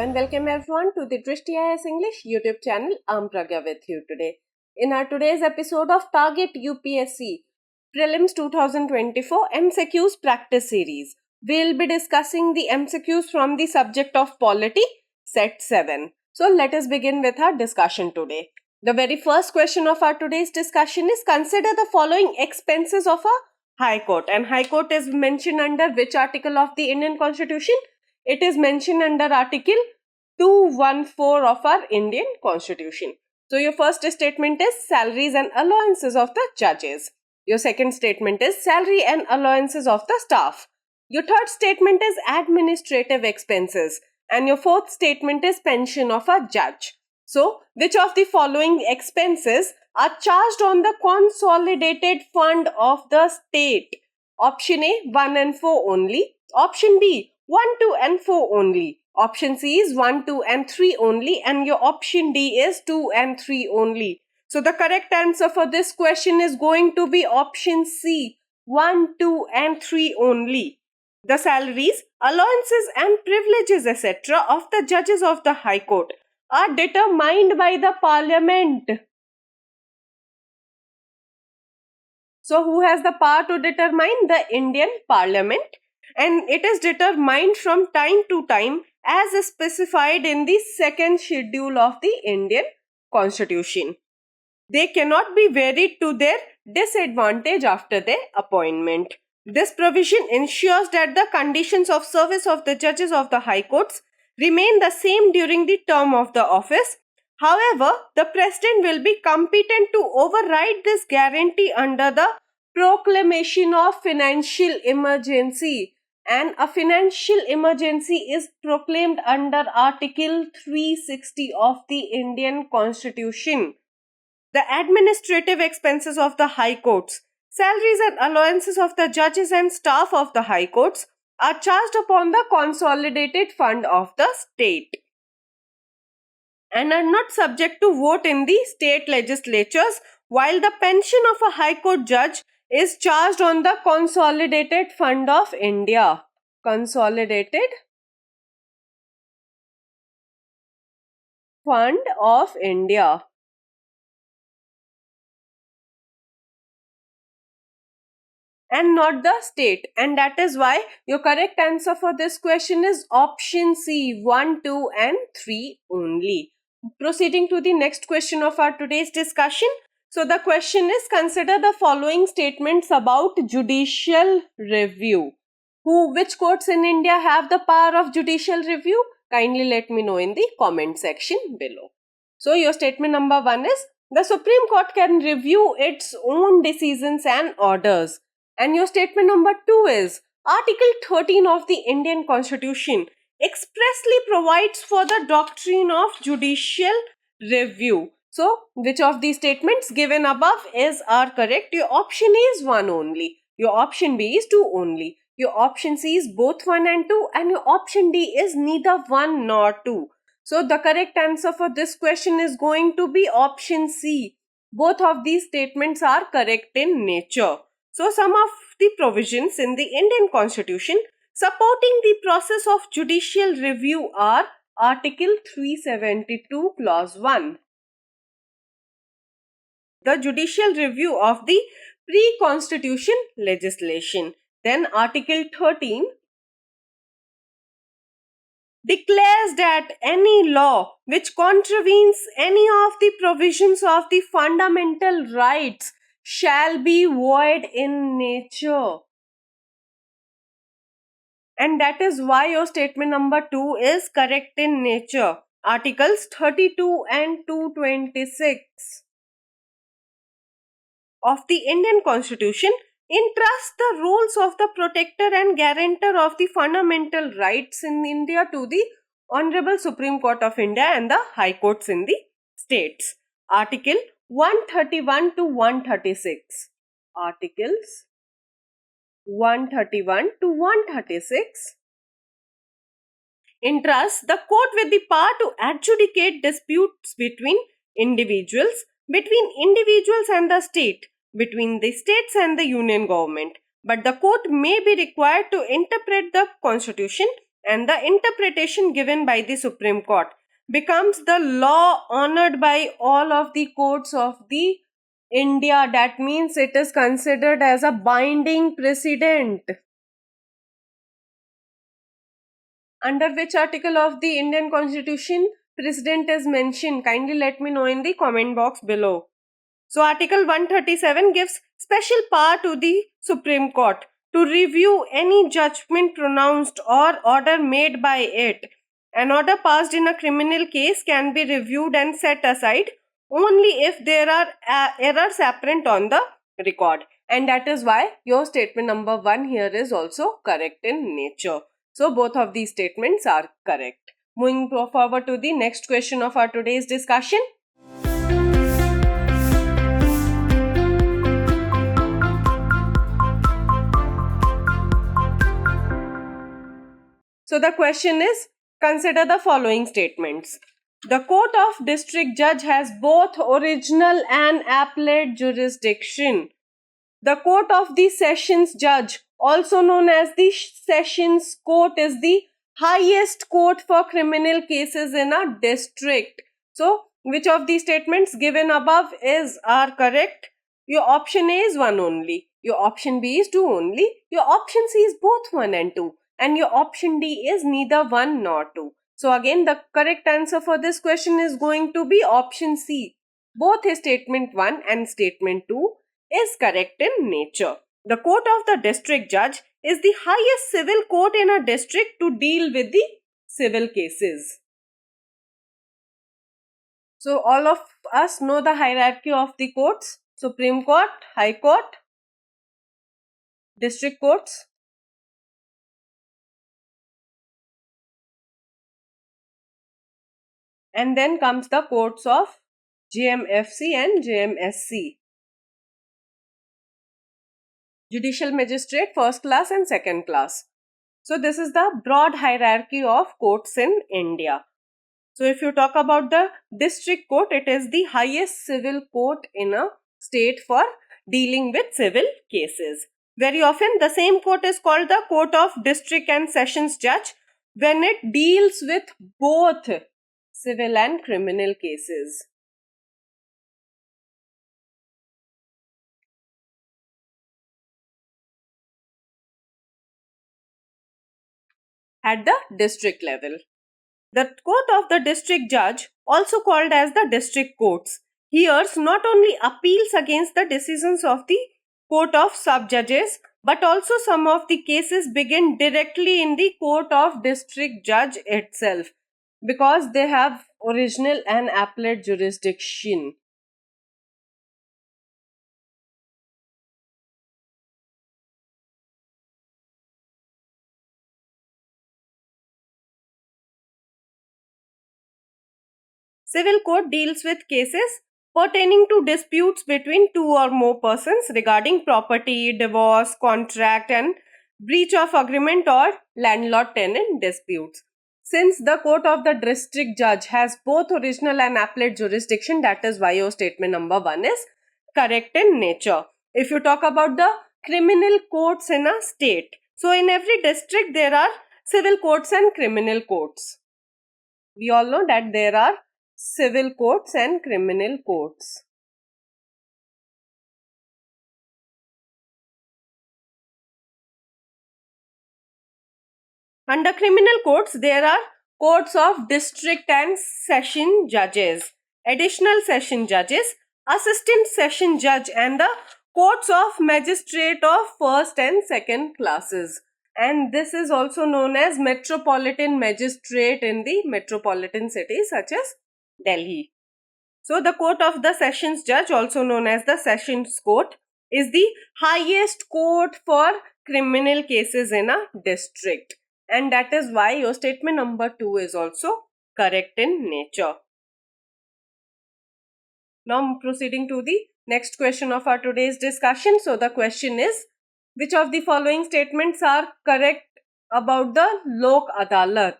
and welcome everyone to the Drishti IAS English YouTube channel. I'm Pragya with you today. In our today's episode of Target UPSC Prelims 2024 MCQs Practice Series, we'll be discussing the MCQs from the subject of polity, set 7. So let us begin with our discussion today. The very first question of our today's discussion is: consider the following expenses of a High Court. And High Court is mentioned under which article of the Indian Constitution? It is mentioned under Article 214 of our Indian Constitution. So your first statement is salaries and allowances of the judges. Your second statement is salary and allowances of the staff. Your third statement is administrative expenses. And your fourth statement is pension of a judge. So, which of the following expenses are charged on the consolidated fund of the state? Option A, 1 and 4 only. Option B, 1, 2 and 4 only. Option C is 1, 2 and 3 only, and your option D is 2 and 3 only. So the correct answer for this question is going to be option C, 1, 2 and 3 only. The salaries, allowances and privileges etc. of the judges of the High Court are determined by the Parliament. So who has the power to determine? The Indian Parliament. And it is determined from time to time as specified in the second schedule of the Indian Constitution. They cannot be varied to their disadvantage after their appointment. This provision ensures that the conditions of service of the judges of the High Courts remain the same during the term of the office. However, the President will be competent to override this guarantee under the proclamation of financial emergency. And a financial emergency is proclaimed under Article 360 of the Indian Constitution. The administrative expenses of the High Courts, salaries and allowances of the judges and staff of the High Courts are charged upon the consolidated fund of the state and are not subject to vote in the state legislatures, while the pension of a High Court judge is charged on the Consolidated Fund of India. Consolidated Fund of India. And not the state. And that is why your correct answer for this question is option C, 1, 2 and 3 only. Proceeding to the next question of our today's discussion. So the question is: consider the following statements about judicial review. Which courts in India have the power of judicial review? Kindly let me know in the comment section below. So your statement number 1 is: the Supreme Court can review its own decisions and orders. And your statement number 2 is: Article 13 of the Indian Constitution expressly provides for the doctrine of judicial review. So, which of these statements given above are correct? Your option A is 1 only. Your option B is 2 only. Your option C is both 1 and 2. And your option D is neither 1 nor 2. So, the correct answer for this question is going to be option C. Both of these statements are correct in nature. So, some of the provisions in the Indian Constitution supporting the process of judicial review are Article 372, Clause 1. The judicial review of the pre-constitution legislation. Then Article 13 declares that any law which contravenes any of the provisions of the fundamental rights shall be void in nature. And that is why your statement number 2 is correct in nature. Articles 32 and 226 of the Indian Constitution entrust the roles of the protector and guarantor of the fundamental rights in India to the Honorable Supreme Court of India and the High Courts in the states. Article 131 to 136. Articles 131 to 136 entrusts the court with the power to adjudicate disputes between individuals and the state, between the states and the union government. But the court may be required to interpret the constitution and the interpretation given by the Supreme Court becomes the law honored by all of the courts of the India. That means it is considered as a binding precedent. Under which article of the Indian Constitution precedent is mentioned? Kindly let me know in the comment box below. So Article 137 gives special power to the Supreme Court to review any judgment pronounced or order made by it. An order passed in a criminal case can be reviewed and set aside only if there are errors apparent on the record. And that is why your statement number 1 here is also correct in nature. So both of these statements are correct. Moving forward to the next question of our today's discussion. So the question is, consider the following statements. The Court of District Judge has both original and appellate jurisdiction. The Court of the Sessions Judge, also known as the Sessions Court, is the highest court for criminal cases in a district. So, which of these statements given above are correct? Your option A is 1 only. Your option B is 2 only. Your option C is both 1 and 2. And your option D is neither 1 nor 2. So again, the correct answer for this question is going to be option C. Both statement 1 and statement 2 is correct in nature. The Court of the District Judge is the highest civil court in a district to deal with the civil cases. So all of us know the hierarchy of the courts: Supreme Court, High Court, District Courts, and then comes the courts of JMFC and JMSC. Judicial Magistrate, first class and second class. So this is the broad hierarchy of courts in India. So if you talk about the district court, it is the highest civil court in a state for dealing with civil cases. Very often the same court is called the Court of District and Sessions Judge when it deals with both civil and criminal cases. At the district level, the Court of the District Judge, also called as the District Courts, hears not only appeals against the decisions of the Court of Sub-Judges, but also some of the cases begin directly in the Court of District Judge itself, because they have original and appellate jurisdiction. Civil court deals with cases pertaining to disputes between two or more persons regarding property, divorce, contract, and breach of agreement or landlord-tenant disputes. Since the Court of the District Judge has both original and appellate jurisdiction, that is why your statement number 1 is correct in nature. If you talk about the criminal courts in a state, so in every district there are civil courts and criminal courts. We all know that there are civil courts and criminal courts. Under criminal courts, there are courts of district and session judges, additional session judges, assistant session judge, and the courts of magistrate of first and second classes. And this is also known as metropolitan magistrate in the metropolitan cities such as Delhi. So the Court of the Sessions Judge, also known as the Sessions Court, is the highest court for criminal cases in a district. And that is why your statement number 2 is also correct in nature. Now proceeding to the next question of our today's discussion. So the question is, which of the following statements are correct about the Lok Adalat?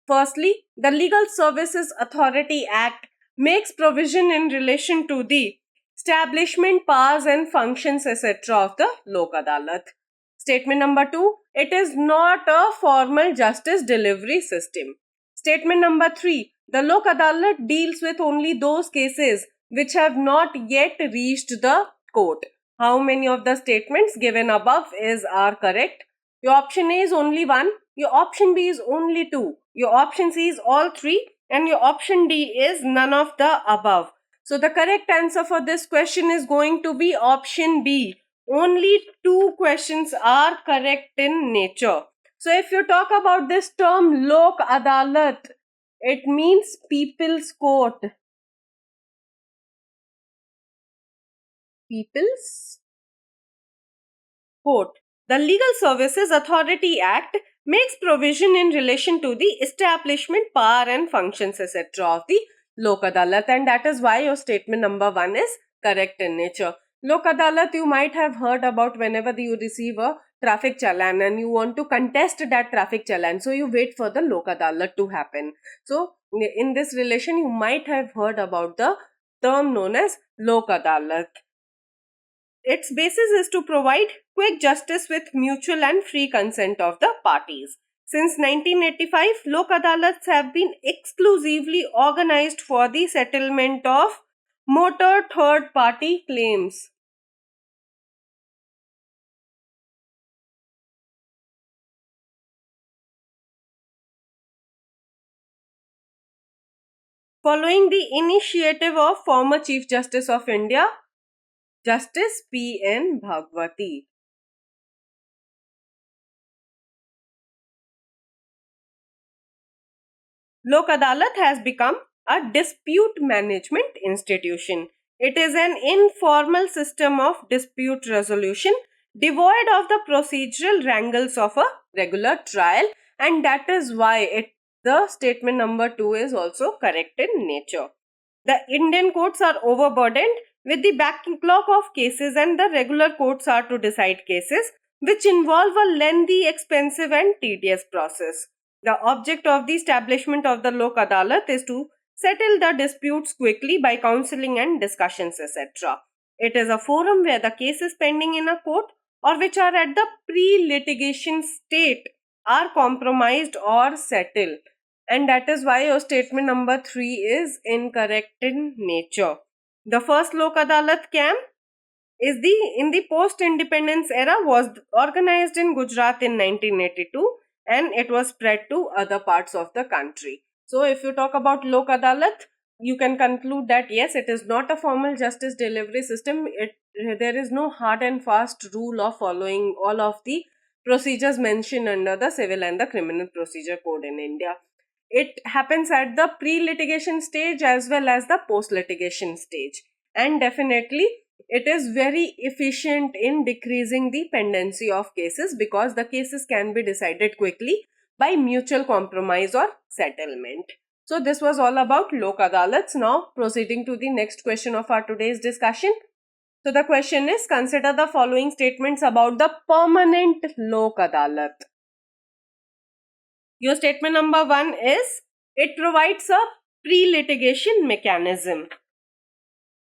Firstly, the Legal Services Authority Act makes provision in relation to the establishment, powers and functions etc. of the Lok Adalat. Statement number 2, it is not a formal justice delivery system. Statement number 3, the Lok Adalat deals with only those cases which have not yet reached the court. How many of the statements given above are correct? Your option A is only 1, your option B is only 2, your option C is all 3, and your option D is none of the above. So the correct answer for this question is going to be option B. Only 2 questions are correct in nature. So if you talk about this term Lok Adalat, it means people's court. People's court. The Legal Services Authority Act makes provision in relation to the establishment, power and functions etc. of the Lok Adalat, and that is why your statement number 1 is correct in nature. Lok Adalat you might have heard about whenever you receive a traffic challan and you want to contest that traffic challan. So you wait for the Lok Adalat to happen. So in this relation you might have heard about the term known as Lok Adalat. Its basis is to provide quick justice with mutual and free consent of the parties. Since 1985, Lok Adalats have been exclusively organized for the settlement of motor third party claims. Following the initiative of former Chief Justice of India, Justice P.N. Bhagwati. Lok Adalat has become a dispute management institution. It is an informal system of dispute resolution devoid of the procedural wrangles of a regular trial, and that is why the statement number 2 is also correct in nature. The Indian courts are overburdened with the backlog of cases, and the regular courts are to decide cases which involve a lengthy, expensive and tedious process. The object of the establishment of the Lok Adalat is to settle the disputes quickly by counseling and discussions etc. It is a forum where the cases pending in a court or which are at the pre-litigation state are compromised or settled. And that is why your statement number 3 is incorrect in nature. The first Lok Adalat camp in the post-independence era was organized in Gujarat in 1982 and it was spread to other parts of the country. So if you talk about Lok Adalat, you can conclude that yes, it is not a formal justice delivery system. There is no hard and fast rule of following all of the procedures mentioned under the civil and the criminal procedure code in India. It happens at the pre-litigation stage as well as the post-litigation stage, and definitely it is very efficient in decreasing the pendency of cases because the cases can be decided quickly by mutual compromise or settlement. So this was all about Lok Adalats. Now proceeding to the next question of our today's discussion. So the question is, consider the following statements about the permanent Lok Adalat. Your statement number 1 is, it provides a pre-litigation mechanism.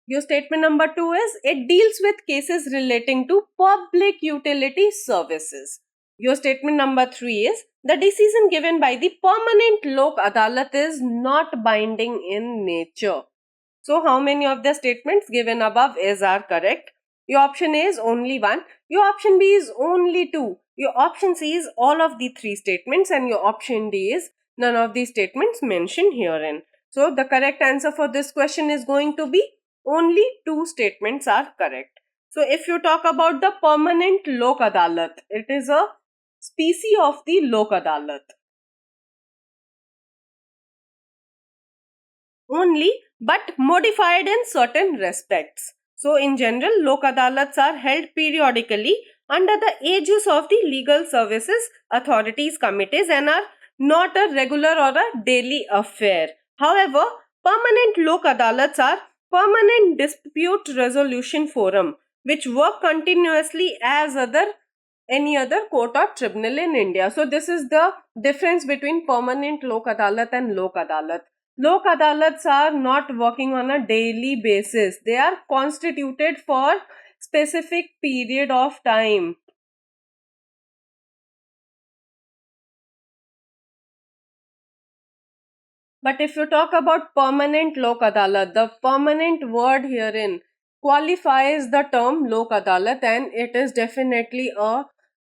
Your statement number 2 is, it deals with cases relating to public utility services. Your statement number 3 is, the decision given by the permanent Lok Adalat is not binding in nature. So how many of the statements given above are correct? Your option A is only 1, your option B is only 2, your option C is all of the 3 statements, and your option D is none of the statements mentioned herein. So the correct answer for this question is going to be only 2 statements are correct. So if you talk about the permanent Lok Adalat, it is a species of the Lok Adalat. Only but modified in certain respects. So in general, Lok Adalats are held periodically under the aegis of the legal services authorities committees and are not a regular or a daily affair. However, permanent Lok Adalats are permanent dispute resolution forum which work continuously as any other court or tribunal in India. So this is the difference between permanent Lok Adalat and Lok Adalat. Lok Adalats are not working on a daily basis. They are constituted for specific period of time. But if you talk about permanent Lok Adalat, the permanent word herein qualifies the term Lok Adalat, and it is definitely a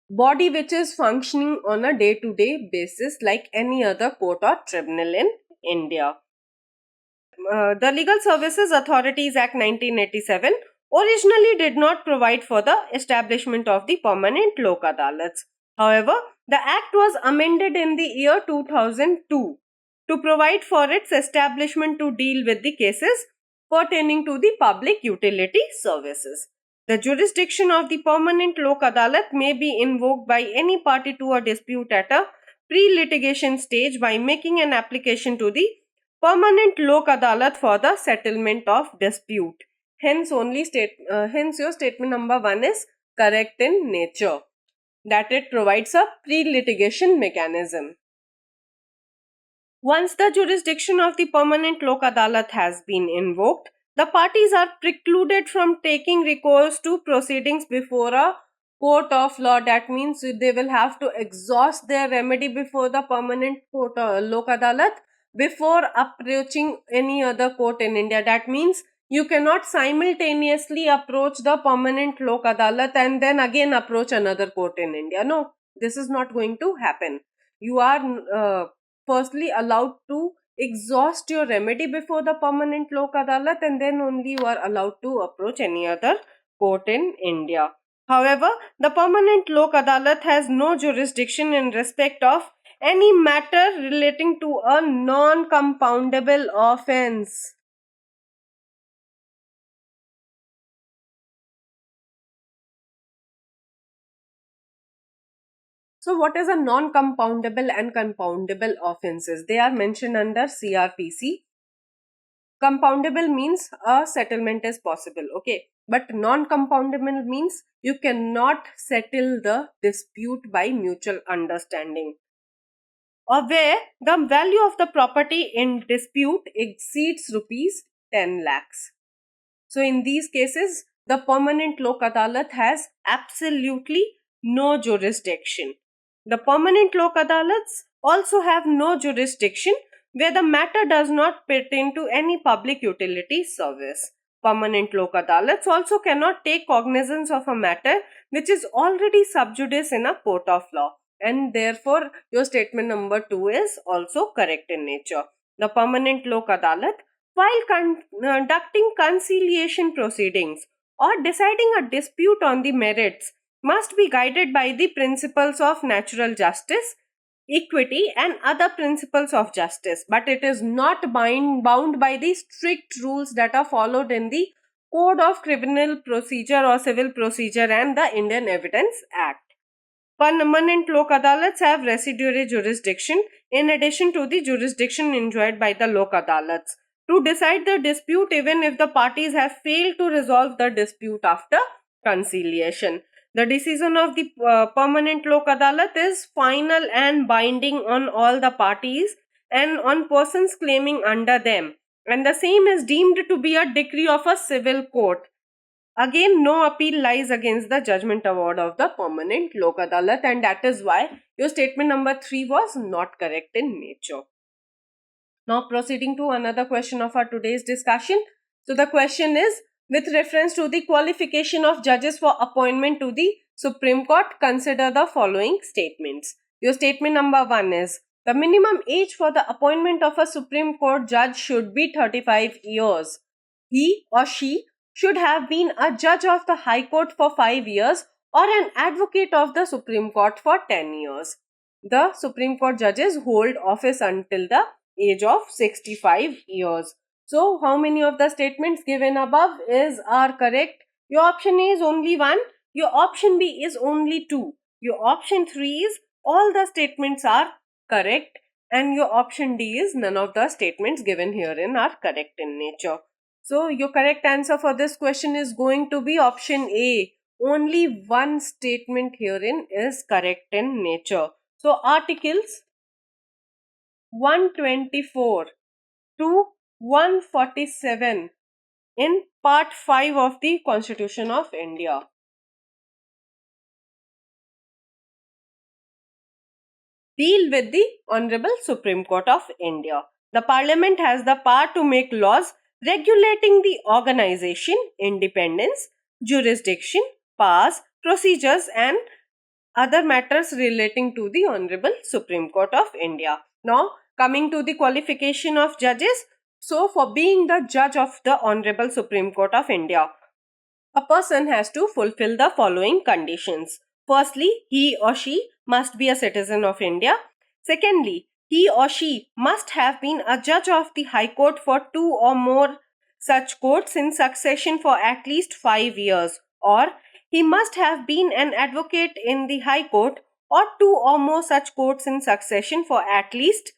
body which is functioning on a day-to-day basis like any other court or tribunal in India. The Legal Services Authorities Act 1987 originally did not provide for the establishment of the permanent Lok Adalats. However, the act was amended in the year 2002 to provide for its establishment to deal with the cases pertaining to the public utility services. The jurisdiction of the permanent Lok Adalat may be invoked by any party to a dispute at a pre-litigation stage by making an application to the permanent Lok Adalat for the settlement of dispute. Hence, hence your statement number 1 is correct in nature, that it provides a pre-litigation mechanism. Once the jurisdiction of the permanent Lok Adalat has been invoked, the parties are precluded from taking recourse to proceedings before a court of law. That means they will have to exhaust their remedy before the permanent court Lok Adalat before approaching any other court in India. That means you cannot simultaneously approach the permanent Lok Adalat and then again approach another court in India. No, this is not going to happen. You are firstly allowed to exhaust your remedy before the permanent Lok Adalat, and then only you are allowed to approach any other court in India. However, the permanent Lok Adalat has no jurisdiction in respect of any matter relating to a non-compoundable offence. So, what is a non-compoundable and compoundable offences? They are mentioned under CRPC. Compoundable means a settlement is possible, okay, but non-compoundable means you cannot settle the dispute by mutual understanding, or where the value of the property in dispute exceeds rupees 10 lakhs. So in these cases, the permanent Lok Adalat has absolutely no jurisdiction. The permanent Lok Adalats also have no jurisdiction where the matter does not pertain to any public utility service. Permanent Lok Adalats also cannot take cognizance of a matter which is already sub judice in a court of law, and therefore your statement number 2 is also correct in nature. The permanent Lok Adalat, while conducting conciliation proceedings or deciding a dispute on the merits, must be guided by the principles of natural justice, equity, and other principles of justice, but it is not bound by the strict rules that are followed in the Code of Criminal Procedure or Civil Procedure and the Indian Evidence Act. Permanent Lok Adalats have residuary jurisdiction in addition to the jurisdiction enjoyed by the Lok Adalats to decide the dispute even if the parties have failed to resolve the dispute after conciliation. The decision of the permanent Lok Adalat is final and binding on all the parties and on persons claiming under them, and the same is deemed to be a decree of a civil court. Again, no appeal lies against the judgment award of the permanent Lok Adalat, and that is why your statement number 3 was not correct in nature. Now proceeding to another question of our today's discussion. So the question is, with reference to the qualification of judges for appointment to the Supreme Court, consider the following statements. Your statement number 1 is, the minimum age for the appointment of a Supreme Court judge should be 35 years. He or she should have been a judge of the High Court for 5 years or an advocate of the Supreme Court for 10 years. The Supreme Court judges hold office until the age of 65 years. So, how many of the statements given above are correct? Your option A is only 1, your option B is only 2, your option 3 is all the statements are correct, and your option D is none of the statements given herein are correct in nature. So, your correct answer for this question is going to be option A. Only one statement herein is correct in nature. So, articles 124 to 147 in part 5 of the Constitution of India deal with the Honorable Supreme Court of India. The Parliament has the power to make laws regulating the organization, independence, jurisdiction, powers, procedures, and other matters relating to the Honorable Supreme Court of India. Now, coming to the qualification of judges. So, for being the judge of the Honorable Supreme Court of India, a person has to fulfill the following conditions. Firstly, he or she must be a citizen of India. Secondly, he or she must have been a judge of the High Court for 2 or more such courts in succession for at least 5 years, or he must have been an advocate in the High Court or 2 or more such courts in succession for at least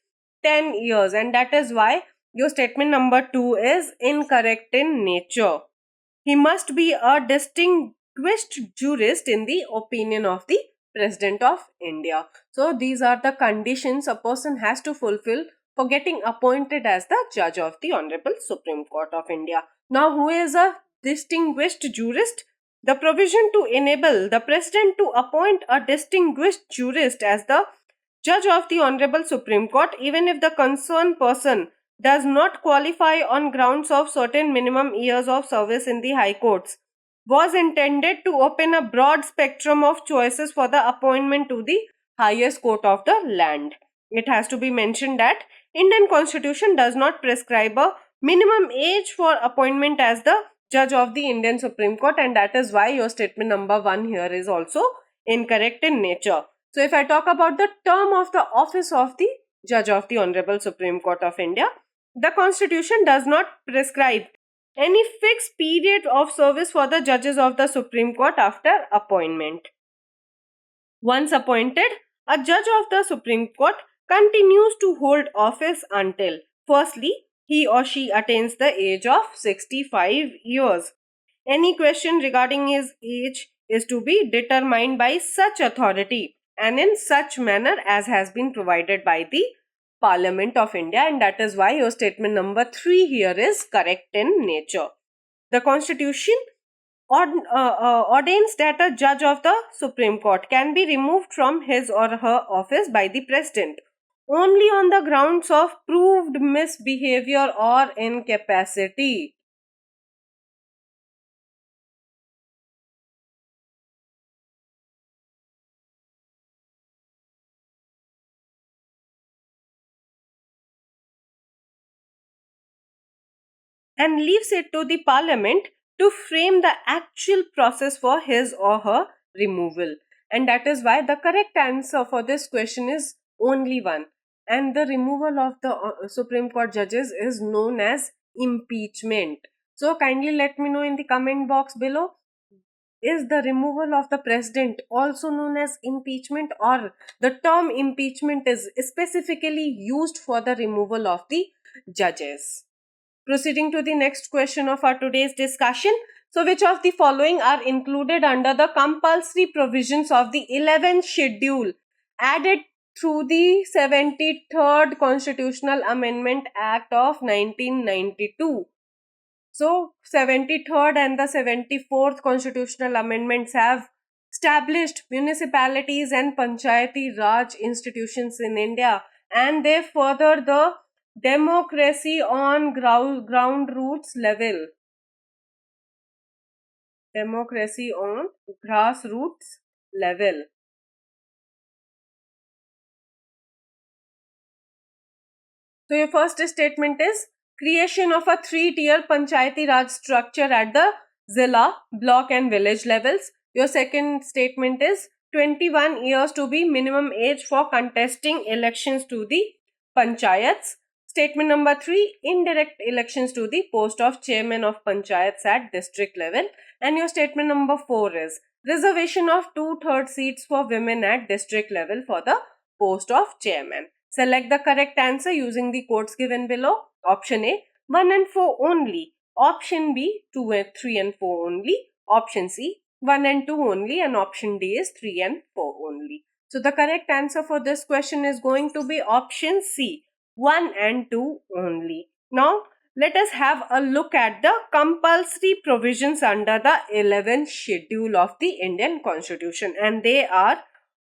10 years. And that is why your statement number 2 is incorrect in nature. He must be a distinguished jurist in the opinion of the President of India. So these are the conditions a person has to fulfill for getting appointed as the judge of the Honorable Supreme Court of India. Now, who is a distinguished jurist? The provision to enable the President to appoint a distinguished jurist as the judge of the Honorable Supreme Court, even if the concerned person does not qualify on grounds of certain minimum years of service in the High Courts, was intended to open a broad spectrum of choices for the appointment to the highest court of the land. It has to be mentioned that Indian Constitution does not prescribe a minimum age for appointment as the judge of the Indian Supreme Court, and that is why your statement number 1 here is also incorrect in nature. So if I talk about the term of the office of the judge of the Honorable Supreme Court of India, the Constitution does not prescribe any fixed period of service for the judges of the Supreme Court after appointment. Once appointed, a judge of the Supreme Court continues to hold office until, firstly, he or she attains the age of 65 years. Any question regarding his age is to be determined by such authority and in such manner as has been provided by the Parliament of India, and that is why your statement number 3 here is correct in nature. The Constitution ordains that a judge of the Supreme Court can be removed from his or her office by the President only on the grounds of proved misbehavior or incapacity. And leaves it to the Parliament to frame the actual process for his or her removal. And that is why the correct answer for this question is only one. And the removal of the Supreme Court judges is known as impeachment. So kindly let me know in the comment box below, is the removal of the president also known as impeachment, or the term impeachment is specifically used for the removal of the judges? Proceeding to the next question of our today's discussion. So, which of the following are included under the compulsory provisions of the 11th schedule added through the 73rd Constitutional Amendment Act of 1992? So, 73rd and the 74th Constitutional Amendments have established municipalities and Panchayati Raj institutions in India, and they further the democracy on ground roots level. Democracy on grassroots level. So your first statement is creation of a 3-tier Panchayati Raj structure at the Zilla, block and village levels. Your second statement is 21 years to be minimum age for contesting elections to the Panchayats. Statement number 3, indirect elections to the post of chairman of Panchayats at district level. And your statement number 4 is reservation of 2/3 seats for women at district level for the post of chairman. Select the correct answer using the codes given below. Option A, 1 and 4 only. Option B, 2 and 3 and 4 only. Option C, 1 and 2 only. And option D is 3 and 4 only. So the correct answer for this question is going to be option C, 1 and 2 only. Now, let us have a look at the compulsory provisions under the 11th schedule of the Indian Constitution. And they are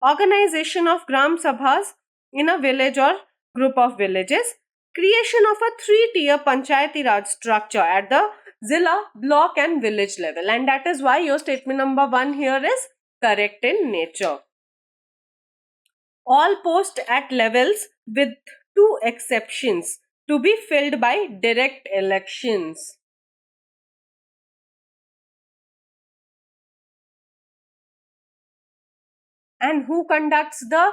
organization of Gram Sabhas in a village or group of villages, creation of a three-tier Panchayati Raj structure at the Zilla, block and village level, and that is why your statement number 1 here is correct in nature. All posts at levels with 2 exceptions to be filled by direct elections. And who conducts the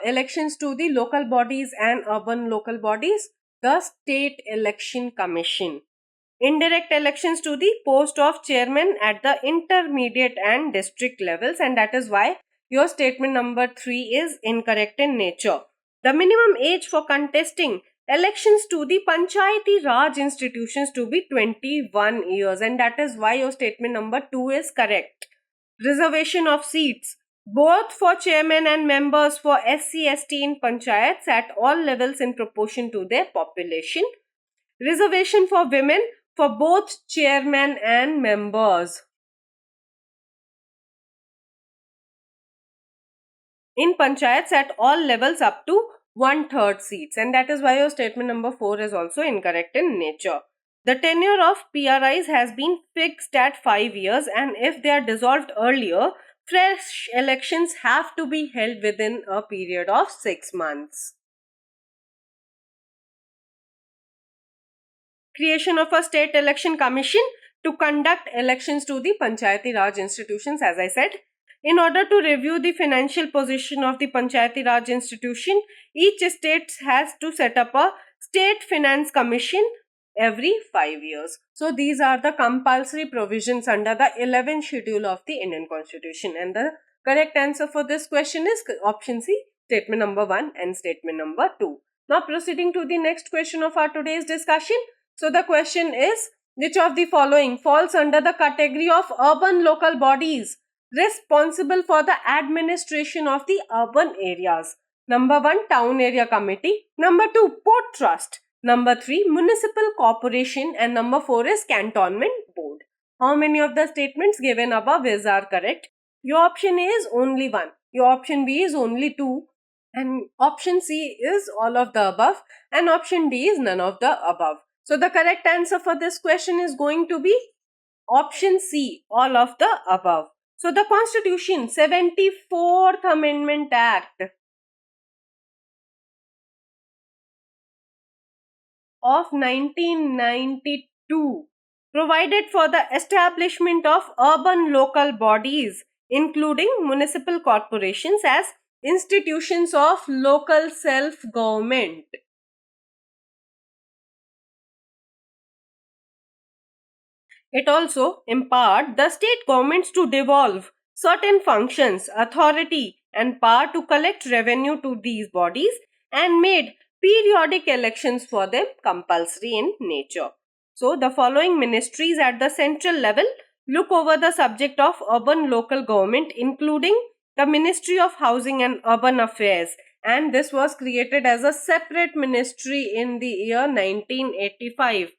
elections to the local bodies and urban local bodies? The State Election Commission. Indirect elections to the post of chairman at the intermediate and district levels, and that is why your statement number 3 is incorrect in nature. The minimum age for contesting elections to the Panchayati Raj institutions to be 21 years, and that is why your statement number 2 is correct. Reservation of seats both for chairman and members for SC/ST in panchayats at all levels in proportion to their population. Reservation for women for both chairman and members in panchayats at all levels up to 1/3 seats, and that is why your statement number 4 is also incorrect in nature. The tenure of PRIs has been fixed at 5 years, and if they are dissolved earlier, fresh elections have to be held within a period of 6 months. Creation of a state election commission to conduct elections to the Panchayati Raj institutions, as I said. In order to review the financial position of the Panchayati Raj institution, each state has to set up a state finance commission every 5 years. So these are the compulsory provisions under the 11th schedule of the Indian Constitution, and the correct answer for this question is option C, statement number 1 and statement number 2. Now proceeding to the next question of our today's discussion. So the question is, which of the following falls under the category of urban local bodies responsible for the administration of the urban areas? Number 1, town area committee. Number 2, port trust. Number 3, municipal corporation. And number 4 is cantonment board. How many of the statements given above are correct? Your option A is only 1. Your option B is only 2. And option C is all of the above. And option D is none of the above. So the correct answer for this question is going to be option C, all of the above. So the Constitution 74th Amendment Act of 1992 provided for the establishment of urban local bodies, including municipal corporations, as institutions of local self-government. It also empowered the state governments to devolve certain functions, authority, and power to collect revenue to these bodies, and made periodic elections for them compulsory in nature. So, the following ministries at the central level look over the subject of urban local government, including the Ministry of Housing and Urban Affairs, and this was created as a separate ministry in the year 1985.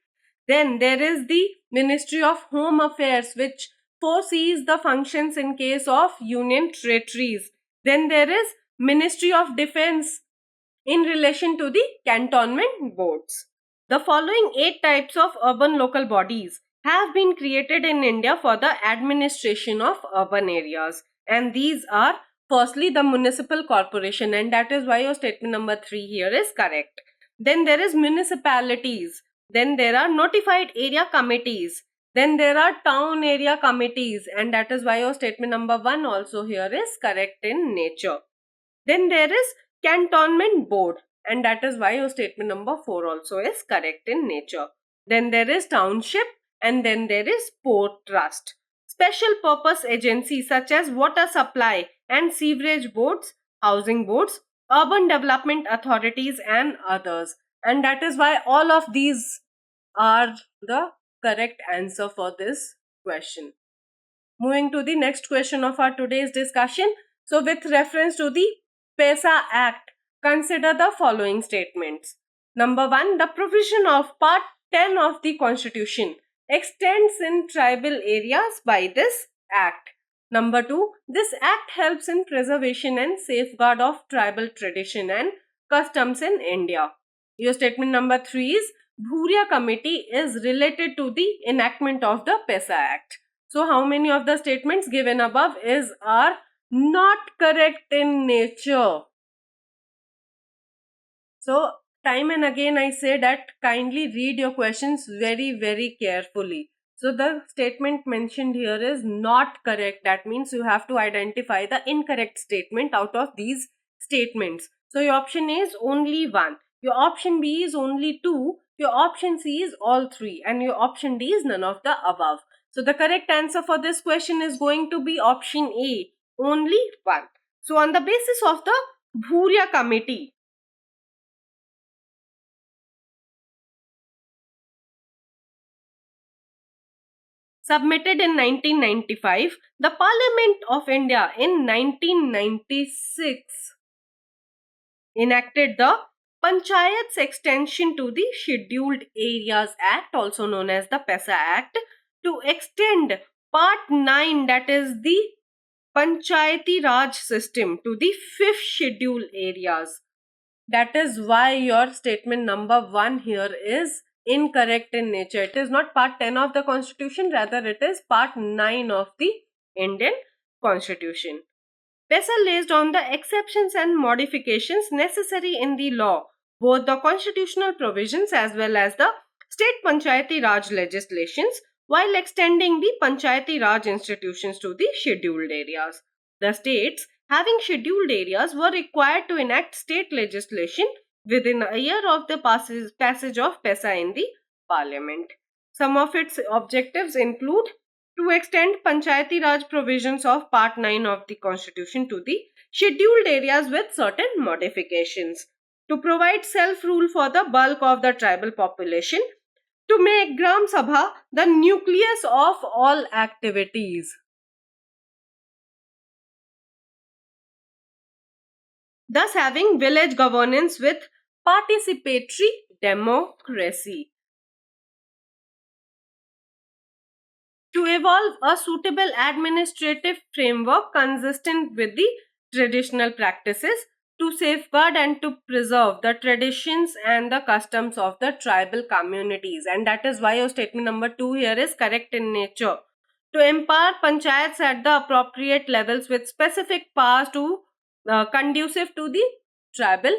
Then there is the Ministry of Home Affairs, which foresees the functions in case of union territories. Then there is Ministry of Defense in relation to the cantonment boards. The following 8 types of urban local bodies have been created in India for the administration of urban areas, and these are firstly the municipal corporation, and that is why your statement number 3 here is correct. Then there is municipalities. Then there are notified area committees. Then there are town area committees, and that is why your statement number 1 also here is correct in nature. Then there is cantonment board, and that is why your statement number 4 also is correct in nature. Then there is township, and then there is port trust. Special purpose agencies such as water supply and sewerage boards, housing boards, urban development authorities, and others. And that is why all of these are the correct answer for this question. Moving to the next question of our today's discussion. So with reference to the PESA Act, consider the following statements. Number 1, the provision of Part 10 of the Constitution extends in tribal areas by this Act. Number 2, this Act helps in preservation and safeguard of tribal tradition and customs in India. Your statement number 3 is Bhuria Committee is related to the enactment of the PESA Act. So how many of the statements given above are not correct in nature? So time and again I say that kindly read your questions very carefully. So the statement mentioned here is not correct. That means you have to identify the incorrect statement out of these statements. So your option A is only one, your option B is only two, your option C is all three, and your option D is none of the above. So the correct answer for this question is going to be option A, only one. So on the basis of the Bhuria Committee, submitted in 1995, the Parliament of India in 1996 enacted the Panchayats Extension to the Scheduled Areas Act, also known as the PESA Act, to extend Part 9, that is the Panchayati Raj system, to the 5th schedule areas. That is why your statement number 1 here is incorrect in nature. It is not part 10 of the constitution, rather it is part 9 of the Indian constitution. PESA lays down the exceptions and modifications necessary in the law, both the constitutional provisions as well as the state Panchayati Raj legislations, while extending the Panchayati Raj institutions to the scheduled areas. The states having scheduled areas were required to enact state legislation within a year of the passage of PESA in the parliament. Some of its objectives include to extend Panchayati Raj provisions of Part 9 of the Constitution to the scheduled areas with certain modifications, to provide self-rule for the bulk of the tribal population, to make Gram Sabha the nucleus of all activities, thus having village governance with participatory democracy, to evolve a suitable administrative framework consistent with the traditional practices, to safeguard and to preserve the traditions and the customs of the tribal communities. And that is why your statement number 2 here is correct in nature. To empower panchayats at the appropriate levels with specific powers to conducive to the tribal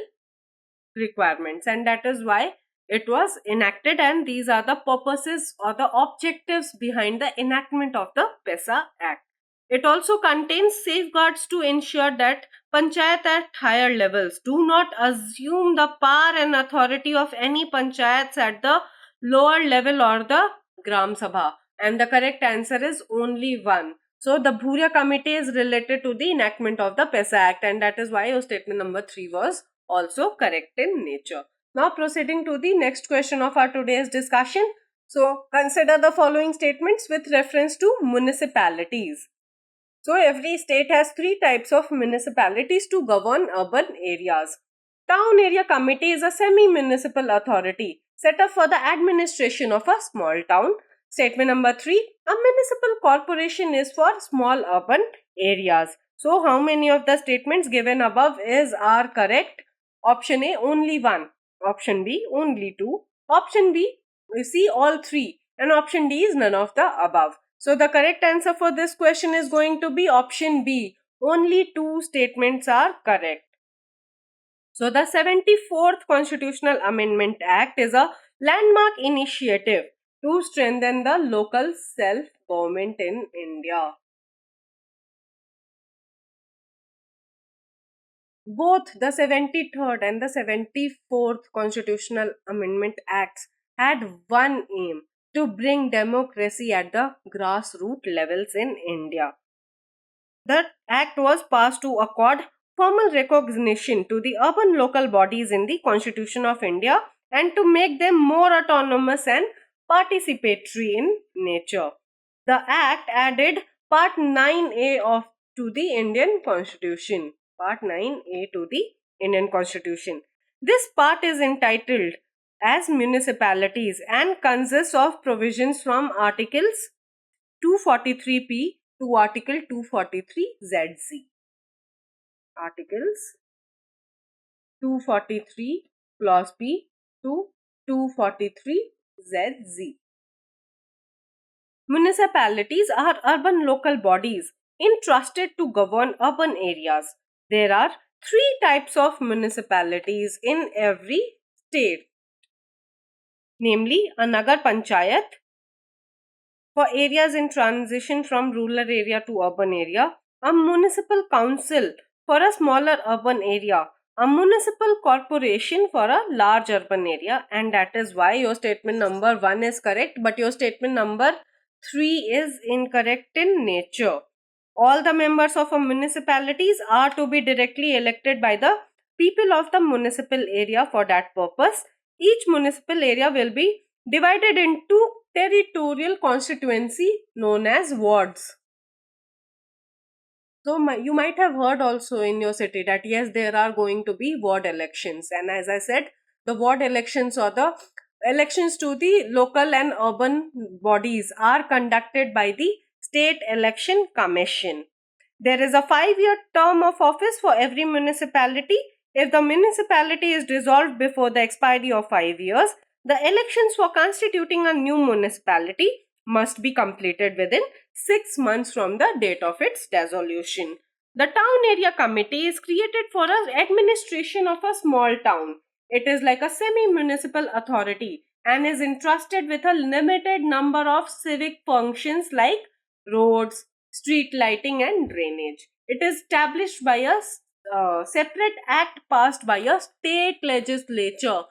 requirements, and that is why it was enacted, and these are the purposes or the objectives behind the enactment of the PESA Act. It also contains safeguards to ensure that panchayat at higher levels do not assume the power and authority of any panchayats at the lower level or the Gram Sabha. And the correct answer is only one. So the Bhuria Committee is related to the enactment of the PESA Act, and that is why your statement number 3 was also correct in nature. Now proceeding to the next question of our today's discussion. So consider the following statements with reference to municipalities. So every state has three types of municipalities to govern urban areas. Town Area Committee is a semi-municipal authority set up for the administration of a small town. Statement number 3, a municipal corporation is for small urban areas. So how many of the statements given above are correct? Option A, only one. Option B, only two. Option B, we see all three. And option D is none of the above. So the correct answer for this question is going to be option B. Only two statements are correct. So the 74th Constitutional Amendment Act is a landmark initiative to strengthen the local self-government in India. Both the 73rd and the 74th Constitutional Amendment Acts had one aim: to bring democracy at the grassroots levels in India. The act was passed to accord formal recognition to the urban local bodies in the Constitution of India and to make them more autonomous and participatory in nature. The act added Part 9A to the Indian Constitution. Part 9A to the Indian Constitution. This part is entitled as municipalities and consists of provisions from Articles 243P to Article 243ZC. Articles 243 Clause P to 243ZZ. Municipalities are urban local bodies entrusted to govern urban areas. There are three types of municipalities in every state, namely a Nagar Panchayat for areas in transition from rural area to urban area, a municipal council for a smaller urban area, a municipal corporation for a large urban area, and that is why your statement number 1 is correct, but your statement number 3 is incorrect in nature. All the members of a municipalities are to be directly elected by the people of the municipal area. For that purpose, each municipal area will be divided into territorial constituency known as wards. So you might have heard also in your city that yes, there are going to be ward elections, and as I said, the ward elections or the elections to the local and urban bodies are conducted by the State Election Commission. There is a 5-year term of office for every municipality. If the municipality is dissolved before the expiry of 5 years, the elections for constituting a new municipality must be completed within 6 months from the date of its dissolution. The town area committee is created for the administration of a small town. It is like a semi-municipal authority and is entrusted with a limited number of civic functions like roads, street lighting and drainage. It is established by a separate act passed by a state legislature,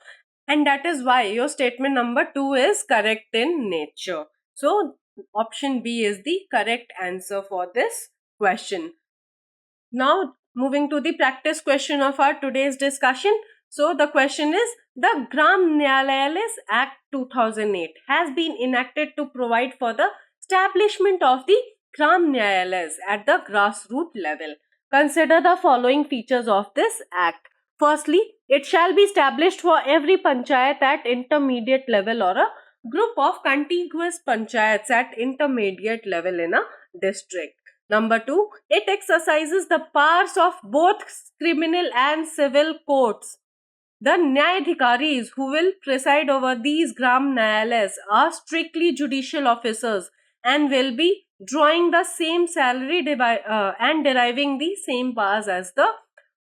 and that is why your statement number 2 is correct in nature. So option B is the correct answer for this question. Now moving to the practice question of our today's discussion. So the question is, the Gram Nyayalayas Act 2008 has been enacted to provide for the establishment of the Gram Nyayalayas at the grassroots level. Consider the following features of this act. Firstly, it shall be established for every panchayat at intermediate level or a group of contiguous panchayats at intermediate level in a district. Number 2, it exercises the powers of both criminal and civil courts. The Nyayadhikaris who will preside over these Gram Nyayalayas are strictly judicial officers and will be drawing the same salary and deriving the same powers as the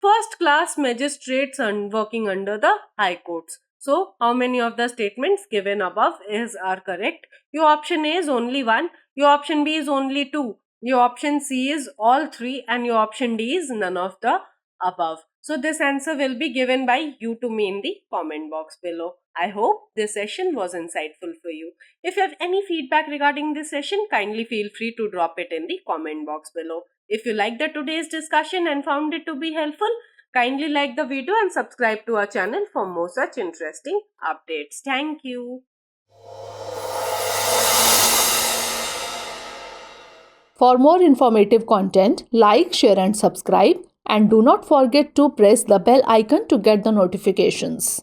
first class magistrates and working under the high courts. So, how many of the statements given above are correct? Your option A is only 1, your option B is only 2, your option C is all 3, and your option D is none of the above. So this answer will be given by you to me in the comment box below. I hope this session was insightful for you. If you have any feedback regarding this session, kindly feel free to drop it in the comment box below. If you liked today's discussion and found it to be helpful, kindly like the video and subscribe to our channel for more such interesting updates. Thank you. For more informative content, like, share and subscribe, and do not forget to press the bell icon to get the notifications.